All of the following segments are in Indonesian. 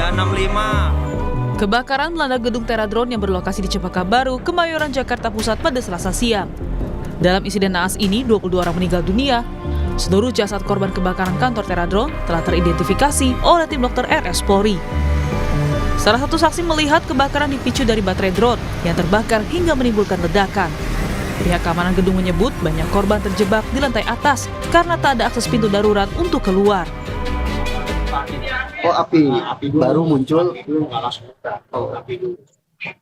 365. Kebakaran melanda gedung Teradron yang berlokasi di Cempaka Baru, Kemayoran, Jakarta Pusat pada Selasa siang. Dalam insiden naas ini, 22 orang meninggal dunia. Seluruh jasad korban kebakaran kantor Teradron telah teridentifikasi oleh tim dokter RS Polri. Salah satu saksi melihat kebakaran dipicu dari baterai drone yang terbakar hingga menimbulkan ledakan. Pihak keamanan gedung menyebut banyak korban terjebak di lantai atas karena tak ada akses pintu darurat untuk keluar. Oh, api baru muncul.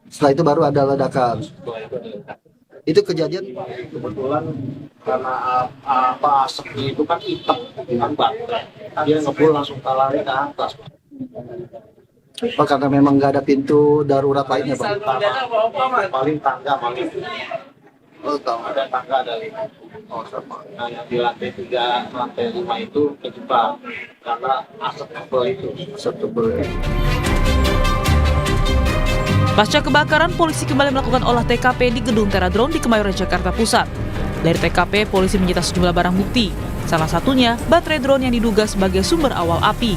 Setelah itu baru ada ledakan. Itu kejadian Kebetulan karena asapnya itu kan hitam, kan baterai. Dia ngebul langsung lari ke atas. oh, karena memang nggak ada pintu darurat lainnya, Pak. Paling tangga paling. Oh, tahu. Ada tangga ada 5. Oh, sama. Nah, yang di lantai 3, lantai 5 itu kejebak karena asap tebal itu. Asap tebal. Pasca kebakaran, polisi kembali melakukan olah TKP di gedung Teradron di Kemayoran, Jakarta Pusat. Dari TKP, polisi menyita sejumlah barang bukti. Salah satunya, baterai drone yang diduga sebagai sumber awal api.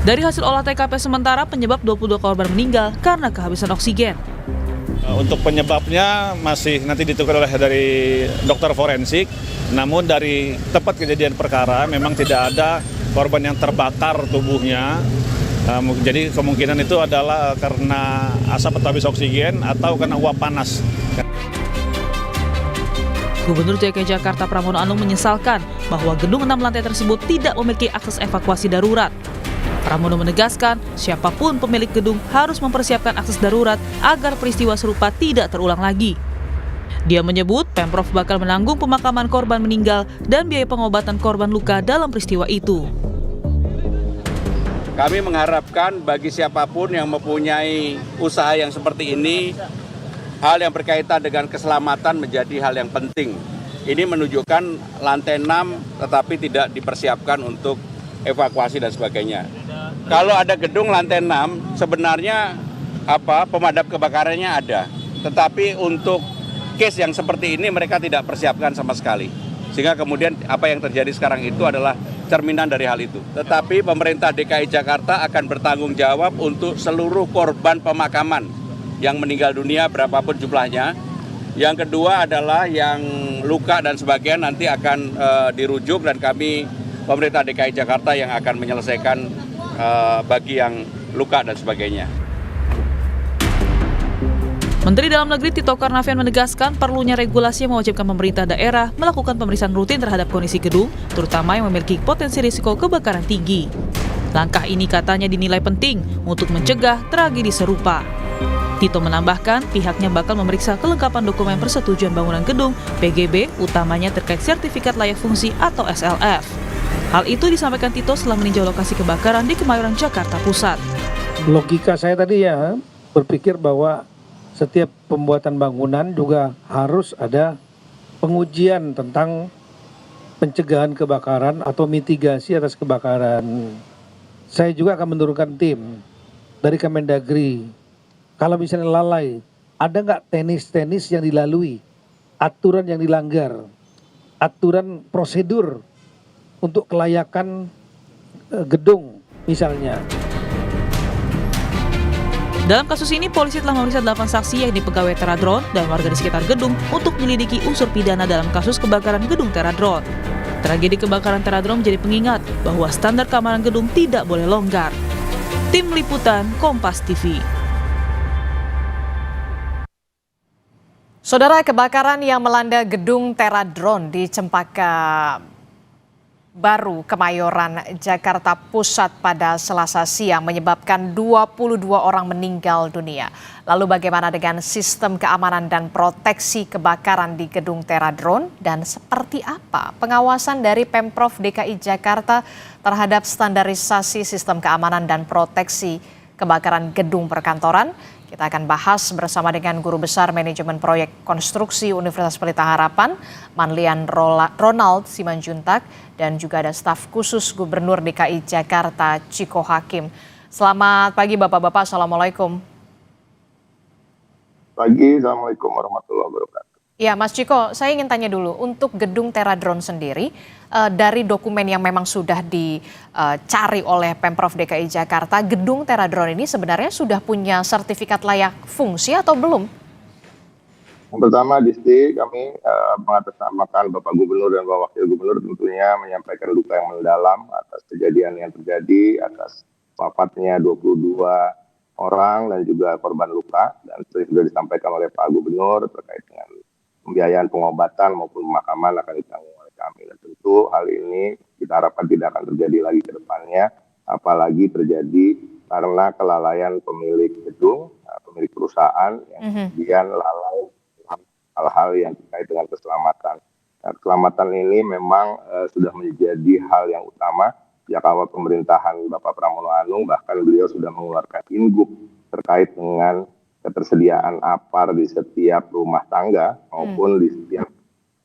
Dari hasil olah TKP sementara, penyebab 22 korban meninggal karena kehabisan oksigen. Untuk penyebabnya masih nanti ditentukan oleh dari dokter forensik. Namun dari tempat kejadian perkara memang tidak ada korban yang terbakar tubuhnya. Jadi kemungkinan itu adalah karena asap atau habis oksigen atau karena uap panas. Gubernur DKI Jakarta Pramono Anung menyesalkan bahwa gedung 6 lantai tersebut tidak memiliki akses evakuasi darurat. Pramono menegaskan, siapapun pemilik gedung harus mempersiapkan akses darurat agar peristiwa serupa tidak terulang lagi. Dia menyebut Pemprov bakal menanggung pemakaman korban meninggal dan biaya pengobatan korban luka dalam peristiwa itu. Kami mengharapkan bagi siapapun yang mempunyai usaha yang seperti ini, hal yang berkaitan dengan keselamatan menjadi hal yang penting. Ini menunjukkan lantai 6 tetapi tidak dipersiapkan untuk evakuasi dan sebagainya. Kalau ada gedung lantai 6, sebenarnya pemadam kebakarannya ada. Tetapi untuk case yang seperti ini mereka tidak persiapkan sama sekali. Sehingga kemudian apa yang terjadi sekarang itu adalah cerminan dari hal itu. Tetapi pemerintah DKI Jakarta akan bertanggung jawab untuk seluruh korban pemakaman yang meninggal dunia berapapun jumlahnya. Yang kedua adalah yang luka dan sebagainya nanti akan dirujuk dan kami pemerintah DKI Jakarta yang akan menyelesaikan bagi yang luka dan sebagainya. Menteri Dalam Negeri Tito Karnavian menegaskan perlunya regulasi yang mewajibkan pemerintah daerah melakukan pemeriksaan rutin terhadap kondisi gedung, terutama yang memiliki potensi risiko kebakaran tinggi. Langkah ini katanya dinilai penting untuk mencegah tragedi serupa. Tito menambahkan pihaknya bakal memeriksa kelengkapan dokumen persetujuan bangunan gedung PGB, utamanya terkait sertifikat layak fungsi atau SLF. Hal itu disampaikan Tito setelah meninjau lokasi kebakaran di Kemayoran, Jakarta Pusat. Logika saya tadi ya berpikir bahwa setiap pembuatan bangunan juga harus ada pengujian tentang pencegahan kebakaran atau mitigasi atas kebakaran. Saya juga akan menurunkan tim dari Kemendagri. Kalau misalnya lalai, ada nggak teknis-teknis yang dilalui, aturan yang dilanggar, aturan prosedur untuk kelayakan gedung misalnya. Dalam kasus ini, polisi telah memeriksa 8 saksi yakni pegawai Teradron dan warga di sekitar gedung untuk menyelidiki unsur pidana dalam kasus kebakaran gedung Teradron. Tragedi kebakaran Teradron menjadi pengingat bahwa standar keamanan gedung tidak boleh longgar. Tim Liputan Kompas TV. Saudara, kebakaran yang melanda gedung Teradron di Cempaka Baru, Kemayoran, Jakarta Pusat pada Selasa siang menyebabkan 22 orang meninggal dunia. Lalu bagaimana dengan sistem keamanan dan proteksi kebakaran di gedung Teradron? Dan seperti apa pengawasan dari Pemprov DKI Jakarta terhadap standarisasi sistem keamanan dan proteksi kebakaran gedung perkantoran? Kita akan bahas bersama dengan Guru Besar Manajemen Proyek Konstruksi Universitas Pelita Harapan, Manlian Ronald Simanjuntak, dan juga ada staf khusus Gubernur DKI Jakarta, Ciko Hakim. Selamat pagi Bapak-Bapak, Assalamualaikum. Pagi, Assalamualaikum warahmatullahi wabarakatuh. Ya, Mas Ciko, saya ingin tanya dulu, untuk gedung Teradron sendiri, dari dokumen yang memang sudah dicari oleh Pemprov DKI Jakarta, gedung Teradron ini sebenarnya sudah punya sertifikat layak fungsi atau belum? Yang pertama, Disti, kami mengatasnamakan Bapak Gubernur dan Bapak Wakil Gubernur tentunya menyampaikan duka yang mendalam atas kejadian yang terjadi, atas wafatnya 22 orang dan juga korban luka. Dan sudah disampaikan oleh Pak Gubernur terkait dengan pembiayaan pengobatan maupun pemakaman akan ditanggung oleh kami. Dan tentu hal ini kita harapkan tidak akan terjadi lagi ke depannya, apalagi terjadi karena kelalaian pemilik gedung, pemilik perusahaan yang kemudian lalai hal-hal yang terkait dengan keselamatan. Nah, keselamatan ini memang sudah menjadi hal yang utama. Sejak awal pemerintahan Bapak Pramono Anung, bahkan beliau sudah mengeluarkan ingup terkait dengan ketersediaan APAR di setiap rumah tangga maupun di setiap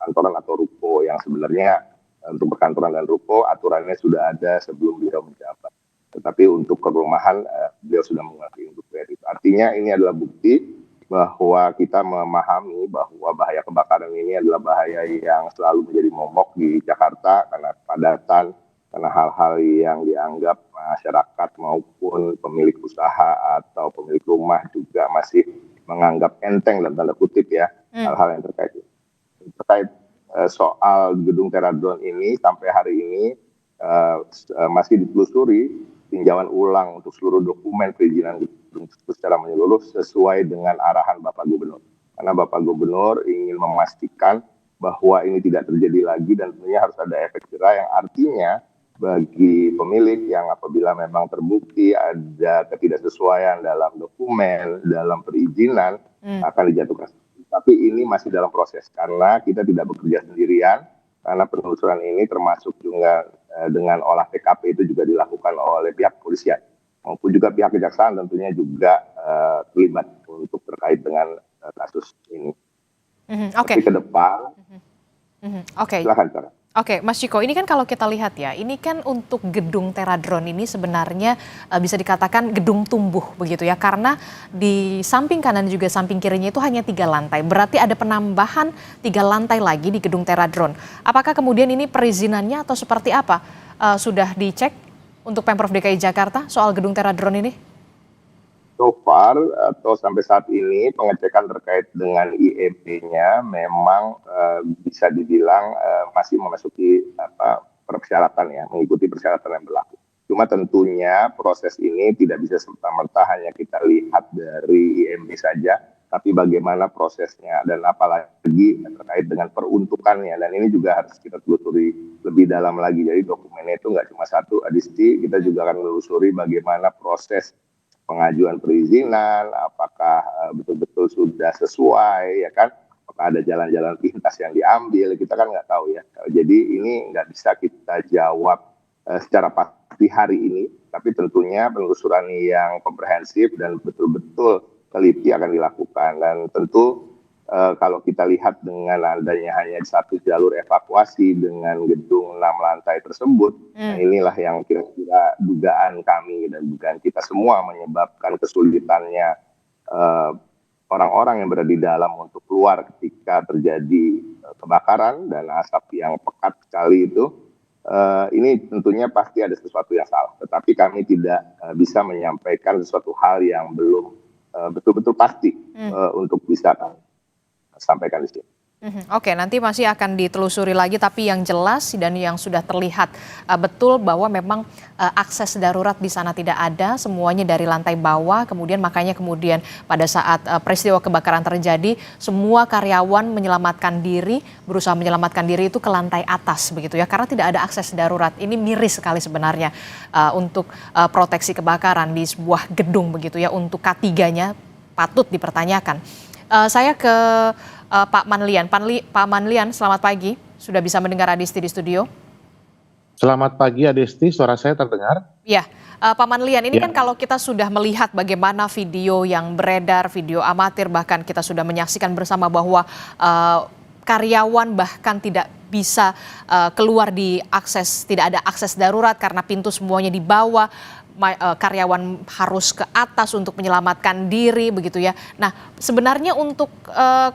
kantoran atau ruko, yang sebenarnya untuk perkantoran dan ruko aturannya sudah ada sebelum beliau menjabat. Tetapi untuk perumahan beliau sudah mengeluarkan ingup itu. Artinya ini adalah bukti bahwa kita memahami bahwa bahaya kebakaran ini adalah bahaya yang selalu menjadi momok di Jakarta karena kepadatan, karena hal-hal yang dianggap masyarakat maupun pemilik usaha atau pemilik rumah juga masih menganggap enteng dan tanda kutip ya hal-hal yang terkait soal gedung Teradron ini. Sampai hari ini masih ditelusuri tinjauan ulang untuk seluruh dokumen perizinan gedung secara menyeluruh sesuai dengan arahan Bapak Gubernur, karena Bapak Gubernur ingin memastikan bahwa ini tidak terjadi lagi dan tentunya harus ada efek jerah yang artinya bagi pemilik yang apabila memang terbukti ada ketidaksesuaian dalam dokumen, dalam perizinan akan dijatuhkan. Tapi ini masih dalam proses karena kita tidak bekerja sendirian, karena penelusuran ini termasuk juga dengan olah TKP itu juga dilakukan oleh pihak kepolisian maupun juga pihak kejaksaan tentunya juga terlibat untuk terkait dengan kasus ini. Tapi ke depan, silakan Sarah. Oke, Mas Ciko, ini kan kalau kita lihat ya, ini kan untuk gedung Teradron ini sebenarnya bisa dikatakan gedung tumbuh begitu ya, karena di samping kanan juga samping kirinya itu hanya 3 lantai. Berarti ada penambahan 3 lantai lagi di gedung Teradron. Apakah kemudian ini perizinannya atau seperti apa? Sudah dicek untuk Pemprov DKI Jakarta soal gedung Teradron ini? So far atau sampai saat ini pengecekan terkait dengan IEP-nya memang bisa dibilang masih memasuki persyaratan ya, mengikuti persyaratan yang berlaku. Cuma tentunya proses ini tidak bisa serta-merta hanya kita lihat dari IMB saja, tapi bagaimana prosesnya dan apalagi terkait dengan peruntukannya, dan ini juga harus kita telusuri lebih dalam lagi. Jadi dokumennya itu nggak cuma satu, Adisti, kita juga akan menelusuri bagaimana proses pengajuan perizinan, apakah betul-betul sudah sesuai, ya kan? Apakah ada jalan-jalan pintas yang diambil, kita kan nggak tahu ya. Jadi ini nggak bisa kita jawab secara pasti hari ini, tapi tentunya penelusuran yang komprehensif dan betul-betul teliti akan dilakukan. Dan tentu kalau kita lihat dengan adanya hanya satu jalur evakuasi dengan gedung 6 lantai tersebut, nah inilah yang kira-kira dugaan kami dan dugaan kita semua menyebabkan kesulitannya orang-orang yang berada di dalam untuk keluar ketika terjadi kebakaran dan asap yang pekat sekali itu. Ini tentunya pasti ada sesuatu yang salah, tetapi kami tidak bisa menyampaikan sesuatu hal yang belum betul-betul pasti untuk bisa sampaikan di sini. Oke, nanti masih akan ditelusuri lagi, tapi yang jelas dan yang sudah terlihat betul bahwa memang akses darurat di sana tidak ada, semuanya dari lantai bawah, kemudian makanya kemudian pada saat peristiwa kebakaran terjadi, semua karyawan menyelamatkan diri, berusaha menyelamatkan diri itu ke lantai atas begitu ya, karena tidak ada akses darurat. Ini miris sekali sebenarnya untuk proteksi kebakaran di sebuah gedung begitu ya, untuk K3-nya patut dipertanyakan. Saya ke Pak Manlian. Pak Manlian, selamat pagi. Sudah bisa mendengar Adisti di studio? Selamat pagi Adisti, suara saya terdengar? Ya, Pak Manlian, ini kan kalau kita sudah melihat bagaimana video yang beredar, video amatir, bahkan kita sudah menyaksikan bersama bahwa karyawan bahkan tidak bisa keluar di akses, tidak ada akses darurat karena pintu semuanya di bawah. karyawan harus ke atas untuk menyelamatkan diri begitu ya. Nah, sebenarnya untuk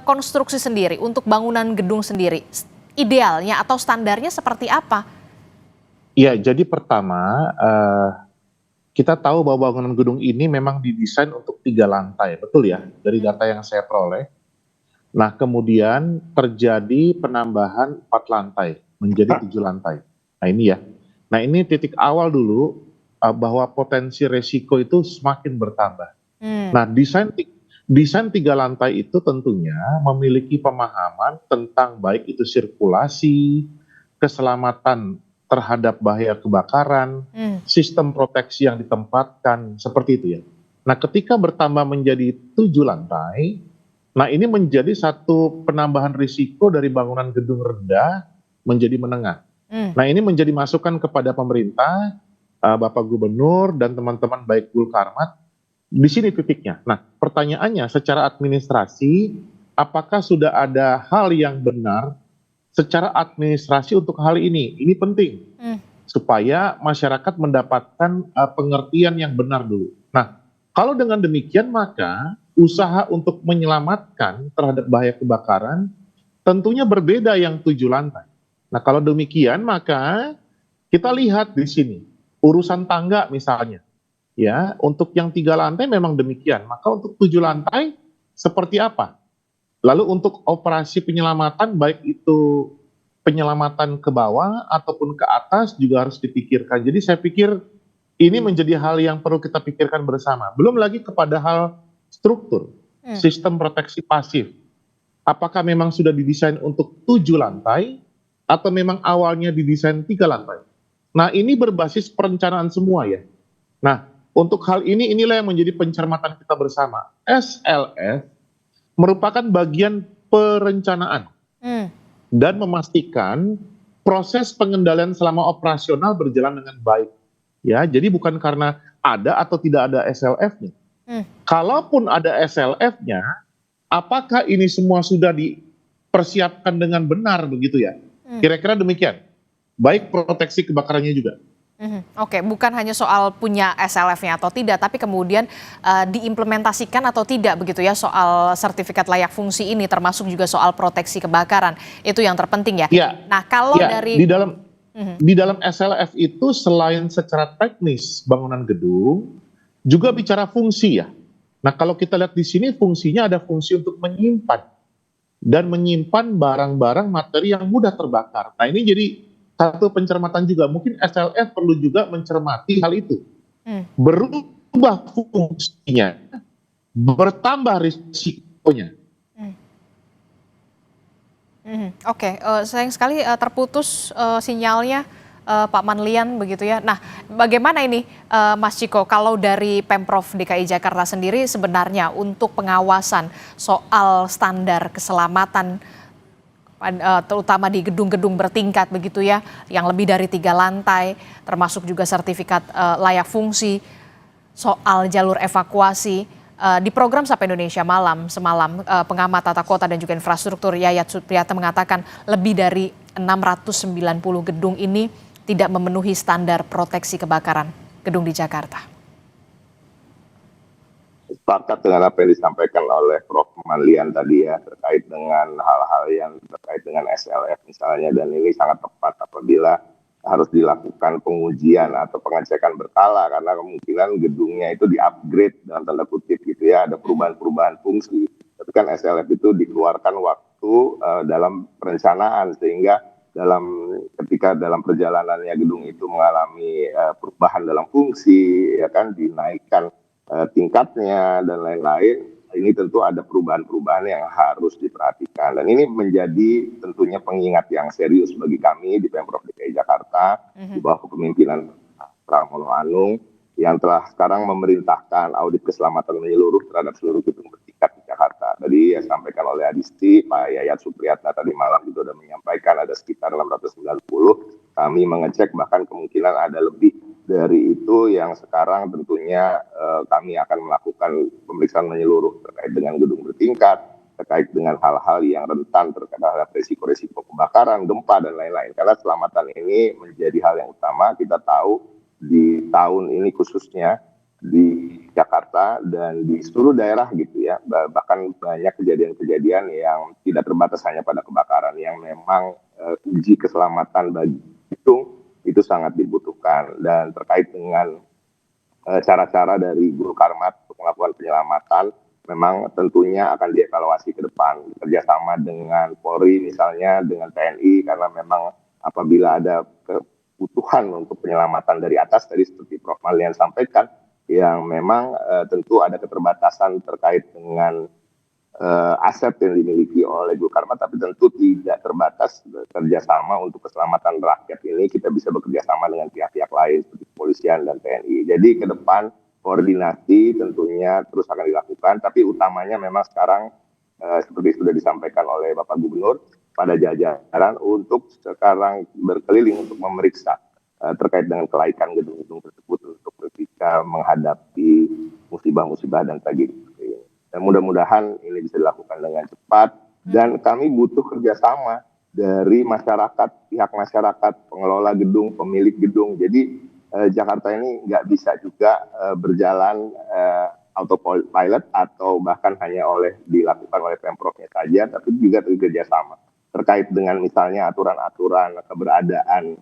konstruksi sendiri, untuk bangunan gedung sendiri, idealnya atau standarnya seperti apa? Ya, jadi pertama kita tahu bahwa bangunan gedung ini memang didesain untuk 3 lantai, betul ya? Dari data yang saya peroleh. Nah, kemudian terjadi penambahan 4 lantai menjadi 7 lantai. Nah, ini ya. Nah, ini titik awal dulu bahwa potensi resiko itu semakin bertambah. Nah, desain 3 lantai itu tentunya memiliki pemahaman tentang baik itu sirkulasi, keselamatan terhadap bahaya kebakaran, sistem proteksi yang ditempatkan, seperti itu ya. Nah, ketika bertambah menjadi 7 lantai, nah ini menjadi satu penambahan risiko dari bangunan gedung rendah menjadi menengah. Nah, ini menjadi masukan kepada pemerintah, Bapak Gubernur dan teman-teman baik Gulkarmat, di sini titiknya. Nah, pertanyaannya secara administrasi, apakah sudah ada hal yang benar secara administrasi untuk hal ini? Ini penting supaya masyarakat mendapatkan pengertian yang benar dulu. Nah, kalau dengan demikian maka usaha untuk menyelamatkan terhadap bahaya kebakaran tentunya berbeda yang 7 lantai. Nah, kalau demikian maka kita lihat di sini urusan tangga misalnya, ya untuk yang 3 lantai memang demikian. Maka untuk 7 lantai seperti apa? Lalu untuk operasi penyelamatan baik itu penyelamatan ke bawah ataupun ke atas juga harus dipikirkan. Jadi saya pikir ini menjadi hal yang perlu kita pikirkan bersama. Belum lagi kepada hal struktur, sistem proteksi pasif. Apakah memang sudah didesain untuk 7 lantai atau memang awalnya didesain 3 lantai? Nah, ini berbasis perencanaan semua ya. Nah, untuk hal ini inilah yang menjadi pencermatan kita bersama. SLF merupakan bagian perencanaan dan memastikan proses pengendalian selama operasional berjalan dengan baik. Ya, jadi bukan karena ada atau tidak ada SLF-nya. Kalaupun ada SLF-nya, apakah ini semua sudah dipersiapkan dengan benar begitu ya? Kira-kira demikian. Baik proteksi kebakarannya juga. Oke, bukan hanya soal punya SLF-nya atau tidak, tapi kemudian diimplementasikan atau tidak begitu ya soal sertifikat layak fungsi ini, termasuk juga soal proteksi kebakaran. Itu yang terpenting ya. Nah, kalau dari di dalam SLF itu selain secara teknis bangunan gedung, juga bicara fungsi ya. Nah, kalau kita lihat di sini fungsinya ada fungsi untuk menyimpan dan menyimpan barang-barang materi yang mudah terbakar. Nah, ini jadi satu pencermatan juga, mungkin SLF perlu juga mencermati hal itu. Berubah fungsinya, bertambah risikonya. Oke, sayang sekali terputus sinyalnya Pak Manlian begitu ya. Nah, bagaimana ini Mas Ciko, kalau dari Pemprov DKI Jakarta sendiri sebenarnya untuk pengawasan soal standar keselamatan terutama di gedung-gedung bertingkat begitu ya, yang lebih dari 3 lantai, termasuk juga sertifikat layak fungsi, soal jalur evakuasi. Di program Sapa Indonesia semalam, pengamat tata kota dan juga infrastruktur Yayat Supriyatna mengatakan lebih dari 690 gedung ini tidak memenuhi standar proteksi kebakaran gedung di Jakarta. Sepakat dengan apa yang disampaikan oleh Prof. Manlian tadi ya, terkait dengan hal-hal yang terkait dengan SLF misalnya, dan ini sangat tepat apabila harus dilakukan pengujian atau pengecekan berkala karena kemungkinan gedungnya itu di-upgrade dalam tanda kutip gitu ya, ada perubahan-perubahan fungsi. Tapi kan SLF itu dikeluarkan waktu dalam perencanaan sehingga ketika dalam perjalanannya gedung itu mengalami perubahan dalam fungsi, ya kan, dinaikkan tingkatnya dan lain-lain, ini tentu ada perubahan-perubahan yang harus diperhatikan dan ini menjadi tentunya pengingat yang serius bagi kami di Pemprov DKI Jakarta di bawah kepemimpinan Pramono Anung yang telah sekarang memerintahkan audit keselamatan menyeluruh terhadap seluruh gedung bertingkat di Jakarta. Tadi yang disampaikan oleh Adisti, Pak Yayat Supriyatna tadi malam juga sudah menyampaikan ada sekitar 690. Kami mengecek bahkan kemungkinan ada lebih dari itu yang sekarang tentunya kami akan melakukan pemeriksaan menyeluruh terkait dengan gedung bertingkat, terkait dengan hal-hal yang rentan terhadap risiko-risiko kebakaran, gempa, dan lain-lain. Karena keselamatan ini menjadi hal yang utama. Kita tahu di tahun ini khususnya di Jakarta dan di seluruh daerah gitu ya. Bahkan banyak kejadian-kejadian yang tidak terbatas hanya pada kebakaran, yang memang uji keselamatan bagi gedung itu sangat dibutuhkan. Dan terkait dengan cara-cara dari Guru Karmat untuk melakukan penyelamatan, memang tentunya akan dievaluasi ke depan, kerjasama dengan Polri misalnya, dengan TNI, karena memang apabila ada kebutuhan untuk penyelamatan dari atas, tadi seperti Prof. Malian sampaikan, yang memang tentu ada keterbatasan terkait dengan aset yang dimiliki oleh Guru Karmat, tapi tentu tidak terbatas kerjasama untuk keselamatan rakyat ini. Kita bisa bekerja sama dengan pihak-pihak lain seperti kepolisian dan TNI. Jadi ke depan koordinasi tentunya terus akan dilakukan, tapi utamanya memang sekarang seperti sudah disampaikan oleh Bapak Gubernur pada jajaran untuk sekarang berkeliling untuk memeriksa terkait dengan kelaikan gedung-gedung tersebut untuk ketika menghadapi musibah-musibah dan tragedi. Dan mudah-mudahan ini bisa dilakukan dengan cepat, dan kami butuh kerjasama dari masyarakat, pihak masyarakat, pengelola gedung, pemilik gedung. Jadi Jakarta ini nggak bisa juga berjalan autopilot atau bahkan hanya dilakukan oleh Pemprovnya saja, tapi juga kerjasama terkait dengan misalnya aturan-aturan keberadaan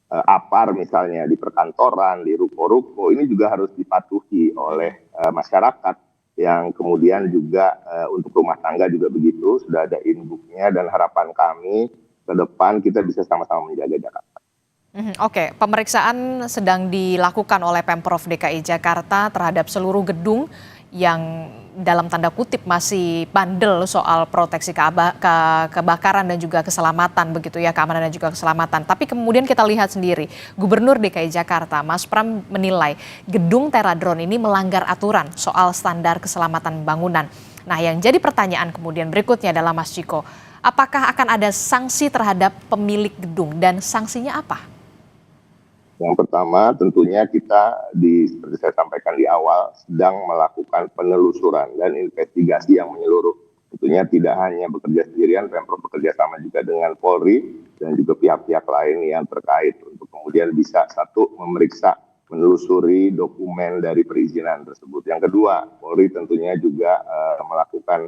APAR misalnya di perkantoran, di ruko-ruko, ini juga harus dipatuhi oleh masyarakat. Yang kemudian juga untuk rumah tangga juga begitu, sudah ada inbooknya, dan harapan kami ke depan kita bisa sama-sama menjaga Jakarta. Oke, pemeriksaan sedang dilakukan oleh Pemprov DKI Jakarta terhadap seluruh gedung yang dalam tanda kutip masih bandel soal proteksi kebakaran dan juga keselamatan begitu ya, keamanan dan juga keselamatan. Tapi kemudian kita lihat sendiri, Gubernur DKI Jakarta Mas Pram menilai gedung Teradron ini melanggar aturan soal standar keselamatan bangunan. Nah, yang jadi pertanyaan kemudian berikutnya adalah Mas Ciko, apakah akan ada sanksi terhadap pemilik gedung dan sanksinya apa? Yang pertama tentunya kita seperti saya sampaikan di awal sedang melakukan penelusuran dan investigasi yang menyeluruh. Tentunya tidak hanya bekerja sendirian, Pemprov bekerja sama juga dengan Polri dan juga pihak-pihak lain yang terkait untuk kemudian bisa satu memeriksa, menelusuri dokumen dari perizinan tersebut. Yang kedua, Polri tentunya juga melakukan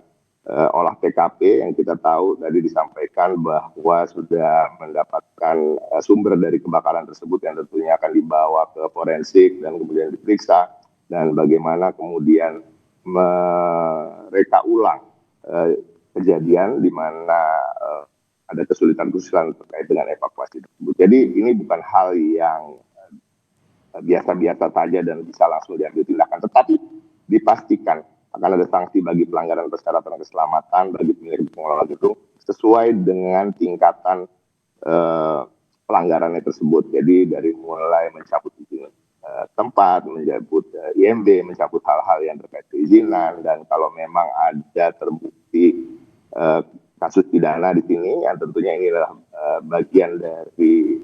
olah TKP yang kita tahu tadi disampaikan bahwa sudah mendapatkan sumber dari kebakaran tersebut yang tentunya akan dibawa ke forensik dan kemudian diperiksa, dan bagaimana kemudian mereka ulang kejadian di mana ada kesulitan-kesulitan terkait dengan evakuasi tersebut. Jadi ini bukan hal yang biasa-biasa saja dan bisa langsung diambil tindakan, tetapi dipastikan akan ada sanksi bagi pelanggaran persyaratan keselamatan bagi pemilik pengelola gedung sesuai dengan tingkatan pelanggarannya tersebut. Jadi dari mulai mencabut izin tempat, mencabut IMB, mencabut hal-hal yang terkait perizinan, dan kalau memang ada terbukti kasus pidana di sini, yang tentunya ini adalah bagian dari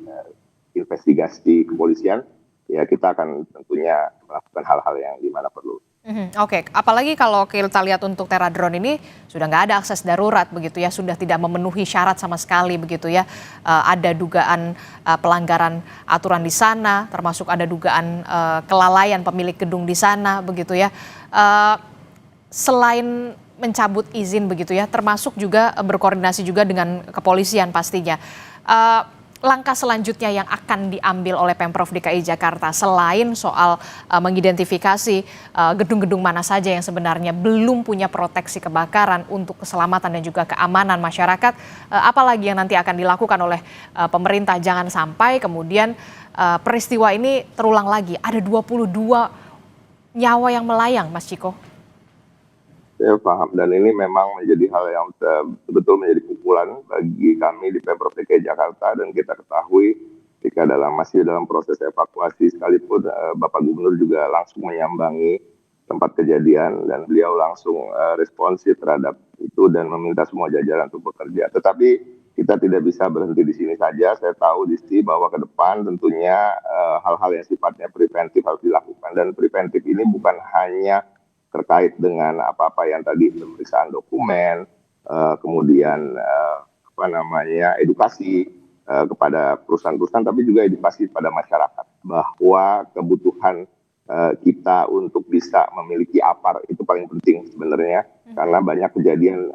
investigasi kepolisian, ya kita akan tentunya melakukan hal-hal yang dimana perlu. Oke, apalagi kalau kita lihat untuk Teradron ini sudah nggak ada akses darurat begitu ya, sudah tidak memenuhi syarat sama sekali begitu ya. Ada dugaan pelanggaran aturan di sana, termasuk ada dugaan kelalaian pemilik gedung di sana begitu ya. Selain mencabut izin begitu ya, termasuk juga berkoordinasi juga dengan kepolisian pastinya. Langkah selanjutnya yang akan diambil oleh Pemprov DKI Jakarta selain soal mengidentifikasi gedung-gedung mana saja yang sebenarnya belum punya proteksi kebakaran untuk keselamatan dan juga keamanan masyarakat, apalagi yang nanti akan dilakukan oleh pemerintah, jangan sampai kemudian peristiwa ini terulang lagi. Ada 22 nyawa yang melayang, Mas Ciko. Saya paham, dan ini memang menjadi hal yang betul menjadi pukulan bagi kami di Pemprov DKI Jakarta, dan kita ketahui ketika masih dalam proses evakuasi sekalipun Bapak Gubernur juga langsung menyambangi tempat kejadian dan beliau langsung responsif terhadap itu dan meminta semua jajaran untuk bekerja. Tetapi kita tidak bisa berhenti di sini saja. Saya tahu Disti bahwa ke depan tentunya hal-hal yang sifatnya preventif harus dilakukan, dan preventif ini bukan hanya terkait dengan apa-apa yang tadi pemeriksaan dokumen, kemudian edukasi kepada perusahaan-perusahaan, tapi juga edukasi pada masyarakat. bahwa kebutuhan kita untuk bisa memiliki APAR itu paling penting sebenarnya, karena banyak kejadian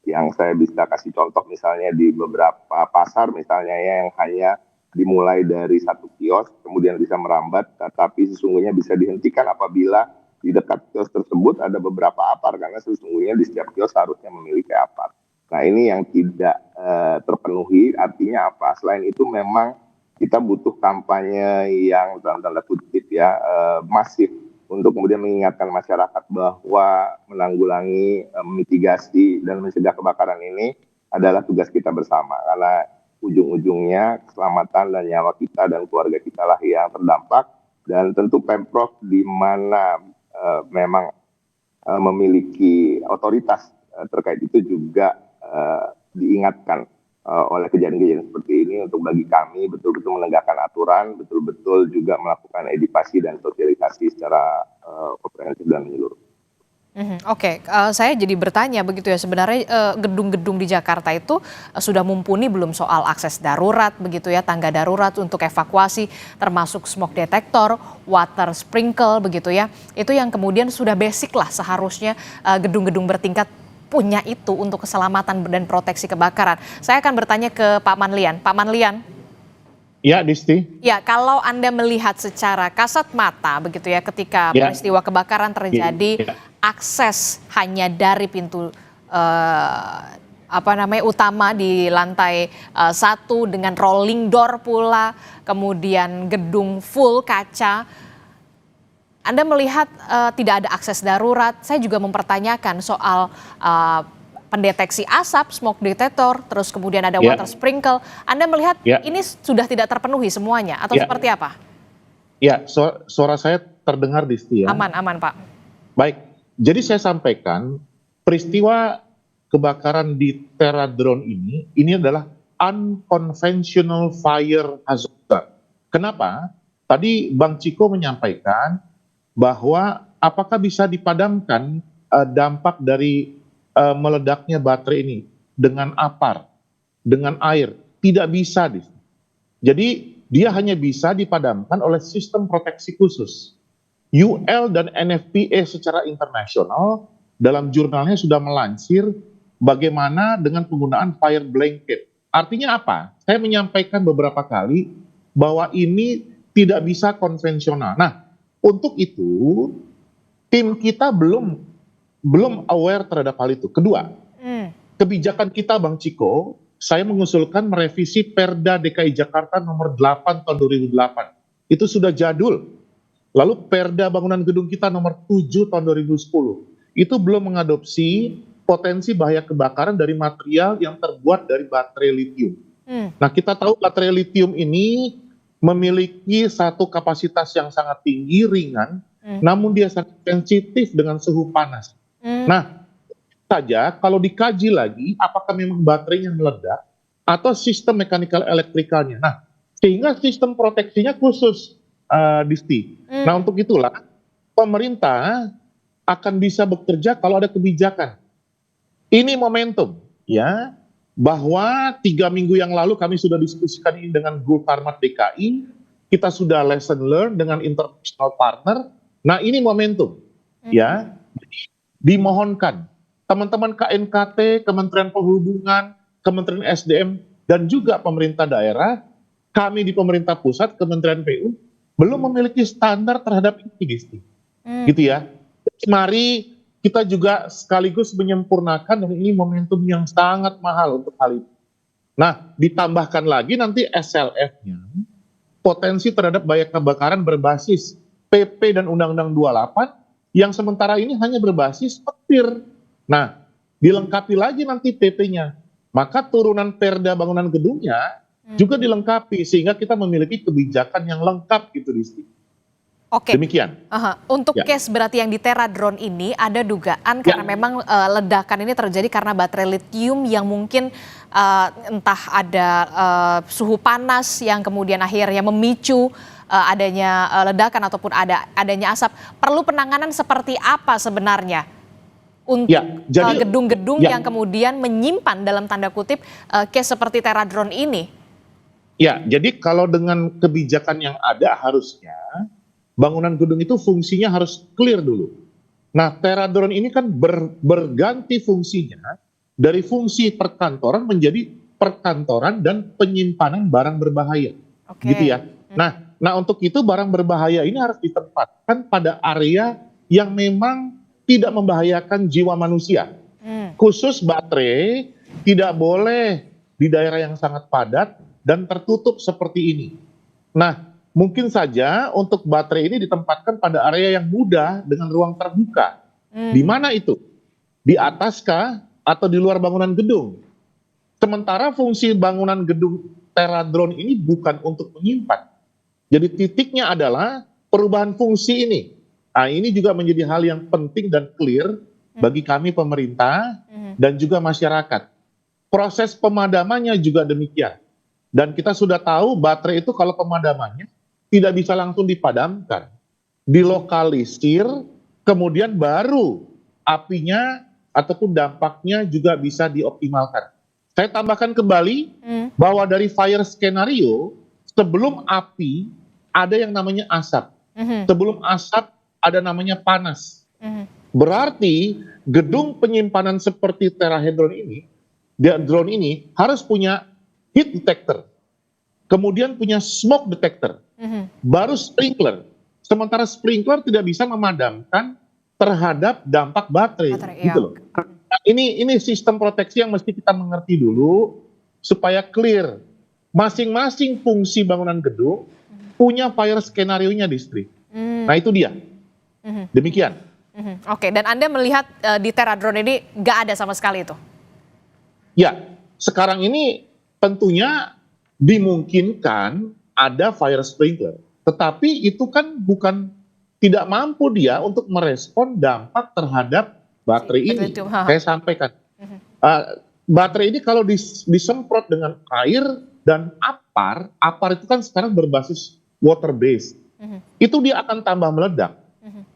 yang saya bisa kasih contoh misalnya di beberapa pasar misalnya ya, yang hanya dimulai dari satu kios kemudian bisa merambat, tetapi sesungguhnya bisa dihentikan apabila di dekat kios tersebut ada beberapa APAR, karena sesungguhnya di setiap kios harusnya memiliki APAR. Nah ini yang tidak terpenuhi, artinya apa? Selain itu memang kita butuh kampanye yang dalam tanda kutip ya masif untuk kemudian mengingatkan masyarakat bahwa menanggulangi, mitigasi dan mencegah kebakaran ini adalah tugas kita bersama, karena ujung-ujungnya keselamatan dan nyawa kita dan keluarga kita lah yang terdampak. Dan tentu Pemprov di mana memang memiliki otoritas terkait itu juga diingatkan oleh kejadian-kejadian seperti ini untuk bagi kami betul-betul menegakkan aturan, betul-betul juga melakukan edukasi dan sosialisasi secara komprehensif dan menyeluruh. Oke, saya jadi bertanya begitu ya, sebenarnya gedung-gedung di Jakarta itu sudah mumpuni belum soal akses darurat begitu ya, tangga darurat untuk evakuasi, termasuk smoke detector, water sprinkle begitu ya. Itu yang kemudian sudah basic lah seharusnya gedung-gedung bertingkat punya itu untuk keselamatan dan proteksi kebakaran. Saya akan bertanya ke Pak Manlian. Pak Manlian. Ya, Disti. Ya, kalau Anda melihat secara kasat mata begitu ya, ketika peristiwa kebakaran terjadi, akses hanya dari pintu utama di lantai 1 dengan rolling door pula, kemudian gedung full kaca. Anda melihat tidak ada akses darurat. Saya juga mempertanyakan soal pendeteksi asap, smoke detector, terus kemudian ada water sprinkle. Anda melihat ini sudah tidak terpenuhi semuanya atau seperti apa? Ya, suara saya terdengar, Disti ya. Aman Pak. Baik, jadi saya sampaikan peristiwa kebakaran di Terradrone ini adalah unconventional fire hazard. Kenapa? Tadi Bang Ciko menyampaikan bahwa apakah bisa dipadamkan dampak dari meledaknya baterai ini dengan APAR, dengan air. Tidak bisa. Jadi dia hanya bisa dipadamkan oleh sistem proteksi khusus. UL dan NFPA secara internasional dalam jurnalnya sudah melansir bagaimana dengan penggunaan fire blanket. Artinya apa? Saya menyampaikan beberapa kali bahwa ini tidak bisa konvensional. Nah, untuk itu, tim kita belum aware terhadap hal itu. Kedua, kebijakan kita Bang Ciko, saya mengusulkan merevisi Perda DKI Jakarta nomor 8 tahun 2008. Itu sudah jadul. Lalu Perda bangunan gedung kita nomor 7 tahun 2010. Itu belum mengadopsi potensi bahaya kebakaran dari material yang terbuat dari baterai litium. Nah, kita tahu baterai litium ini memiliki satu kapasitas yang sangat tinggi, ringan, namun dia sangat sensitif dengan suhu panas. Nah, saja kalau dikaji lagi apakah memang baterainya meledak atau sistem mekanikal elektrikalnya. Nah, sehingga sistem proteksinya khusus, Disti. Nah, untuk itulah pemerintah akan bisa bekerja kalau ada kebijakan. Ini momentum, ya. Bahwa 3 minggu yang lalu kami sudah diskusikan ini dengan Gulkarmat DKI, kita sudah lesson learn dengan international partner. Nah, ini momentum, ya. Dimohonkan teman-teman KNKT, Kementerian Perhubungan, Kementerian SDM, dan juga pemerintah daerah, kami di pemerintah pusat, Kementerian PU, belum memiliki standar terhadap ini, gitu ya. Mari kita juga sekaligus menyempurnakan, dan ini momentum yang sangat mahal untuk hal itu. Nah, ditambahkan lagi nanti SLF-nya, potensi terhadap bahaya kebakaran berbasis PP dan Undang-Undang 28, yang sementara ini hanya berbasis petir. Nah, dilengkapi lagi nanti PP-nya. Maka turunan Perda bangunan gedungnya juga dilengkapi, sehingga kita memiliki kebijakan yang lengkap gitu, Disti. Oke. Demikian. Untuk case berarti yang di Terradrone ini ada dugaan karena memang ledakan ini terjadi karena baterai litium yang mungkin entah ada suhu panas yang kemudian akhirnya memicu adanya ledakan ataupun adanya asap. Perlu penanganan seperti apa sebenarnya untuk gedung-gedung yang kemudian menyimpan dalam tanda kutip case seperti Terradrone ini? Ya, jadi kalau dengan kebijakan yang ada harusnya bangunan gedung itu fungsinya harus clear dulu. Nah, Teradron ini kan berganti fungsinya dari fungsi perkantoran menjadi perkantoran dan penyimpanan barang berbahaya. Oke. Gitu ya. Nah, untuk itu barang berbahaya ini harus ditempatkan pada area yang memang tidak membahayakan jiwa manusia. Khusus baterai tidak boleh di daerah yang sangat padat dan tertutup seperti ini. Nah, mungkin saja untuk baterai ini ditempatkan pada area yang mudah dengan ruang terbuka. Di mana itu? Di ataskah atau di luar bangunan gedung? Sementara fungsi bangunan gedung Teradron ini bukan untuk menyimpan. Jadi titiknya adalah perubahan fungsi ini. Nah, ini juga menjadi hal yang penting dan clear bagi kami pemerintah dan juga masyarakat. Proses pemadamannya juga demikian. Dan kita sudah tahu baterai itu kalau pemadamannya tidak bisa langsung dipadamkan. Dilokalisir, kemudian baru apinya ataupun dampaknya juga bisa dioptimalkan. Saya tambahkan kembali bahwa dari fire skenario, sebelum api ada yang namanya asap. Sebelum asap ada namanya panas. Berarti gedung penyimpanan seperti Terahedron ini, drone ini harus punya heat detector, kemudian punya smoke detector, baru sprinkler. Sementara sprinkler tidak bisa memadamkan terhadap dampak baterai, gitu loh. Nah, ini sistem proteksi yang mesti kita mengerti dulu supaya clear. Masing-masing fungsi bangunan gedung punya fire skenario-nya, Distri. Nah, itu dia. Demikian. Oke, dan Anda melihat di Teradron ini nggak ada sama sekali itu? Ya, sekarang ini tentunya dimungkinkan ada fire sprinkler, tetapi itu kan bukan tidak mampu dia untuk merespon dampak terhadap baterai ini. Saya sampaikan, baterai ini kalau disemprot dengan air dan apar itu kan sekarang berbasis water base, itu dia akan tambah meledak,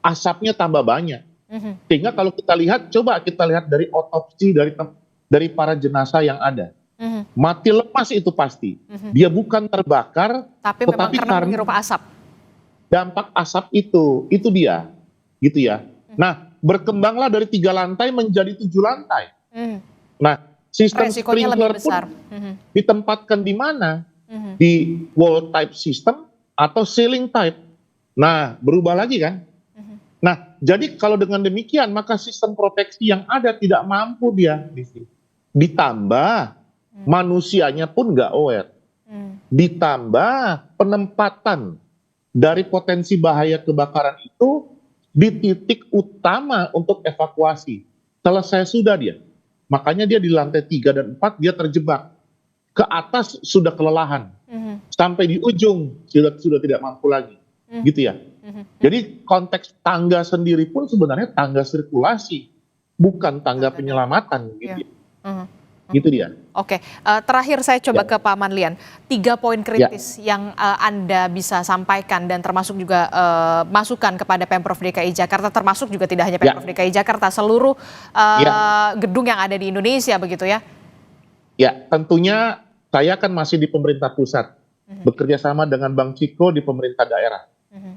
asapnya tambah banyak, sehingga kalau kita lihat, coba kita lihat dari otopsi dari para jenazah yang ada. Mati lepas itu pasti. Dia bukan terbakar, tetapi karena menghirup asap. Dampak asap itu dia. Gitu ya. Nah, berkembanglah dari 3 lantai menjadi 7 lantai. Nah, sistem sprinkler pun ditempatkan di mana? Di wall type system atau ceiling type. Nah, berubah lagi kan? Nah, jadi kalau dengan demikian, maka sistem proteksi yang ada tidak mampu dia. Ditambah manusianya pun nggak aware. Ditambah penempatan dari potensi bahaya kebakaran itu di titik utama untuk evakuasi. Selesai sudah dia. Makanya dia di lantai 3 dan 4 dia terjebak. Ke atas sudah kelelahan. Sampai di ujung sudah tidak mampu lagi. Gitu ya. Jadi konteks tangga sendiri pun sebenarnya tangga sirkulasi, bukan tangga penyelamatan. Gitu. Gitu dia. Oke, terakhir saya coba ke Pak Manlian. 3 poin kritis yang Anda bisa sampaikan dan termasuk juga masukan kepada Pemprov DKI Jakarta, termasuk juga tidak hanya Pemprov DKI Jakarta, seluruh gedung yang ada di Indonesia begitu ya? Ya, tentunya saya kan masih di pemerintah pusat, bekerja sama dengan Bang Ciko di pemerintah daerah.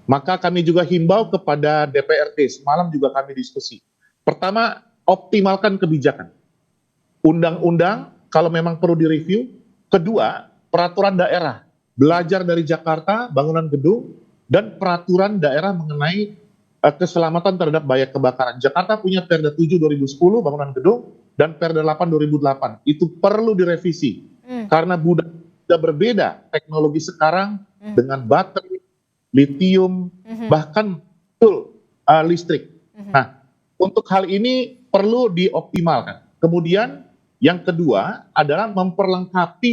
Maka kami juga himbau kepada DPRD, semalam juga kami diskusi. Pertama, optimalkan kebijakan. Undang-undang kalau memang perlu direview. Kedua, peraturan daerah. Belajar dari Jakarta, bangunan gedung, dan peraturan daerah mengenai keselamatan terhadap bahaya kebakaran. Jakarta punya Perda 7 2010 bangunan gedung dan Perda 8 2008. Itu perlu direvisi. Karena sudah berbeda teknologi sekarang dengan baterai, litium, bahkan listrik. Nah, untuk hal ini perlu dioptimalkan. Kemudian yang kedua adalah memperlengkapi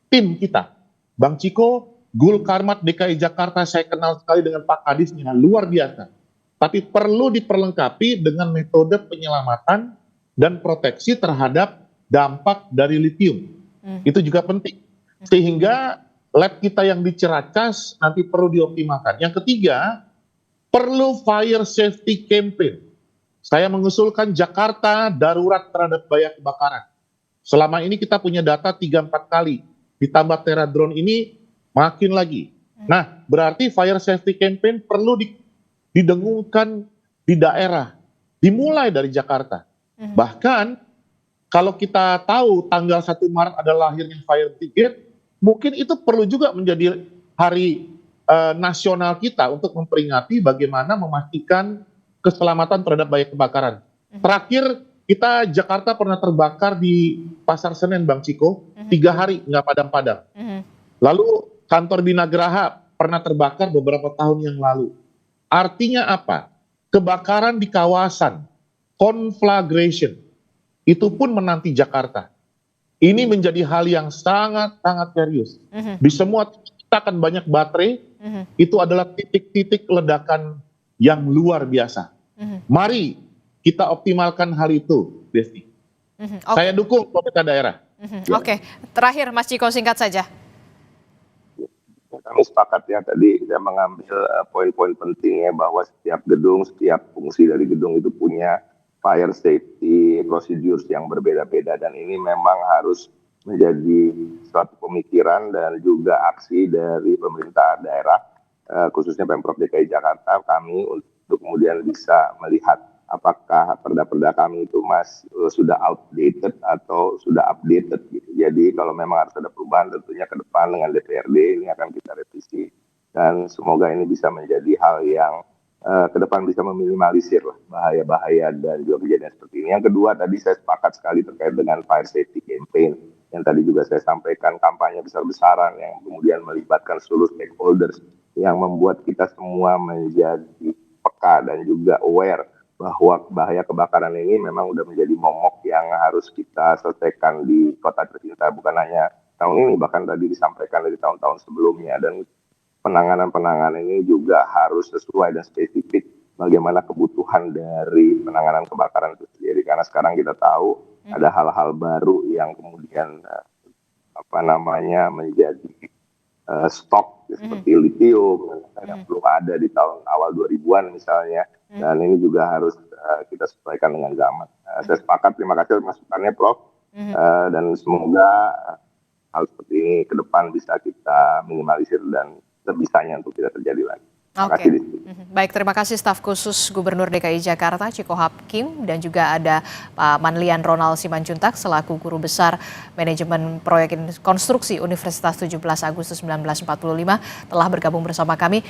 tim kita. Bang Ciko, Gul Karmat DKI Jakarta, saya kenal sekali dengan Pak Kadisnya, luar biasa. Tapi perlu diperlengkapi dengan metode penyelamatan dan proteksi terhadap dampak dari litium. Itu juga penting. Sehingga lab kita yang di Ciracas nanti perlu dioptimalkan. Yang ketiga, perlu fire safety campaign. Saya mengusulkan Jakarta darurat terhadap bahaya kebakaran. Selama ini kita punya data 3-4 kali ditambah Terra Drone ini makin lagi. Nah, berarti fire safety campaign perlu didengungkan di daerah, dimulai dari Jakarta. Bahkan kalau kita tahu tanggal 1 Maret adalah lahirnya Fire Brigade, mungkin itu perlu juga menjadi hari nasional kita untuk memperingati bagaimana memastikan keselamatan terhadap bahaya kebakaran. Terakhir kita Jakarta pernah terbakar di Pasar Senen, Bang Ciko, 3 hari nggak padam-padam. Lalu kantor Binagraha pernah terbakar beberapa tahun yang lalu. Artinya apa? Kebakaran di kawasan, conflagration, itu pun menanti Jakarta. Ini menjadi hal yang sangat-sangat serius. Di semua kita akan banyak baterai, itu adalah titik-titik ledakan yang luar biasa. Mari kita optimalkan hal itu, Desti. Saya dukung pemerintah daerah. Oke, terakhir Mas Ciko singkat saja. Kami sepakat ya, tadi saya mengambil poin-poin pentingnya bahwa setiap gedung, setiap fungsi dari gedung itu punya fire safety procedures yang berbeda-beda, dan ini memang harus menjadi suatu pemikiran dan juga aksi dari pemerintah daerah, khususnya Pemprov DKI Jakarta, kami untuk kemudian bisa melihat apakah perda-perda kami itu sudah outdated atau sudah updated gitu. Jadi kalau memang harus ada perubahan, tentunya ke depan dengan DPRD ini akan kita revisi, dan semoga ini bisa menjadi hal yang ke depan bisa meminimalisir bahaya-bahaya dan juga kejadian seperti ini. Yang kedua, tadi saya sepakat sekali terkait dengan fire safety campaign yang tadi juga saya sampaikan, kampanye besar-besaran yang kemudian melibatkan seluruh stakeholders yang membuat kita semua menjadi peka dan juga aware bahwa bahaya kebakaran ini memang udah menjadi momok yang harus kita selesaikan di kota tercinta, bukan hanya tahun ini, bahkan tadi disampaikan dari tahun-tahun sebelumnya. Dan penanganan ini juga harus sesuai dan spesifik bagaimana kebutuhan dari penanganan kebakaran itu sendiri. Karena sekarang kita tahu ada hal-hal baru yang kemudian menjadi stok seperti litium yang belum ada di tahun awal 2000-an misalnya. Dan ini juga harus kita sesuaikan dengan zaman. Saya sepakat, terima kasih masukannya Prof. Dan semoga hal seperti ini ke depan bisa kita minimalisir dan sebisanya untuk tidak terjadi lagi. Oke. Baik, terima kasih staf khusus Gubernur DKI Jakarta Ciko Hakim, dan juga ada Pak Manlian Ronald Simanjuntak selaku Guru Besar Manajemen Proyek Konstruksi Universitas 17 Agustus 1945 telah bergabung bersama kami.